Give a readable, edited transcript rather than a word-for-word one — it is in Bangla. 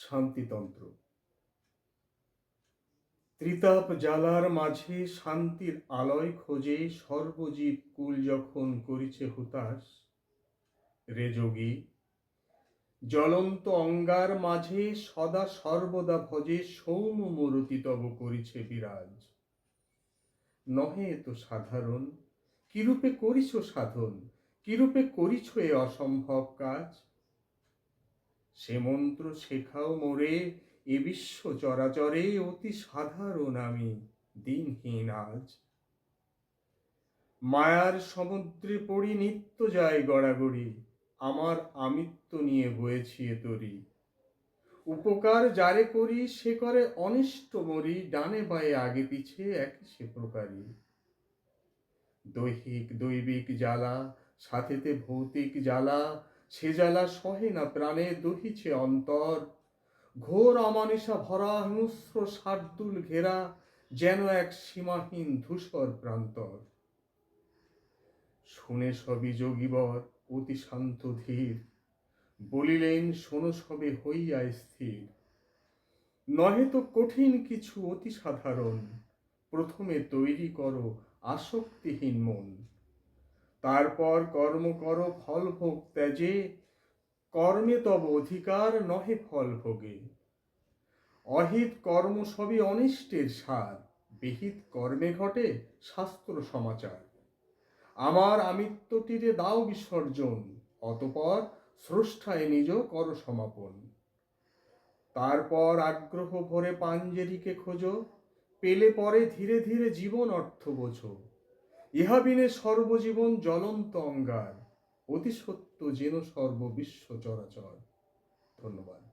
শান্তিতন্ত্র। ত্রিতাপ জ্বালার মাঝে শান্তির আলয় খোঁজে সর্বজীব কুল যখন করিছে হুতাশ। রে যোগী, জ্বলন্ত অঙ্গার মাঝে সদা সর্বদা ভজে সৌম্য মূরতি তব করিছে বিরাজ। নহে তো সাধারণ, কিরূপে করিছ সাধন, কিরূপে করিছ এ অসম্ভব কাজ। সে মন্ত্র শেখাও মোরে, এ বিশ্ব চরাচরে অতি সাধারণ আমি দিনহীন আজ। মায়ার সমুদ্রে পড়ি নিত্য যায় গড়াগড়ি, আমার আমিত্ব নিয়ে বয়েছি এ তরি। উপকার যারে করি সে করে অনিষ্ট মরি, ডানে বায়ে আগে পিছে একই সে প্রকারই। দৈহিক দৈবিক জ্বালা সাথেতে ভৌতিক জ্বালা, সে জ্বালা সহে না প্রাণে দহিছে অন্তর। ঘোর অমানিসা ভরা হিংস্র শার্দুল ঘেরা, যেন এক সীমাহীন ধূসর প্রান্তর। শুনে সবই যোগীবর অতি শান্ত ধীর, বলিলেন শোনো সবে হইয়া স্থির। নহে তো কঠিন কিছু অতি সাধারণ, প্রথমে তৈরি করো আসক্তিহীন মন। তারপর কর্ম করো ফল ভোগ ত্যাজে, কর্মে তব অধিকার নহে ফল ভোগে। অহিত কর্ম সবই অনিষ্টের সার, বিহিত কর্মে ঘটে শাস্ত্র সমাচার। আমার আমিত্বটিরে দাও বিসর্জন, অতঃপর স্রষ্টায় নিজ কর সমাপন। তারপর আগ্রহ ভরে পাঞ্জেরিকে খোঁজো, পেলে পরে ধীরে ধীরে জীবন অর্থ বোঝো। ইহা বিনে সর্বজীবন জ্বলন্ত অঙ্গার, অতি সত্য যেন সর্ব বিশ্ব চরাচর। ধন্যবাদ।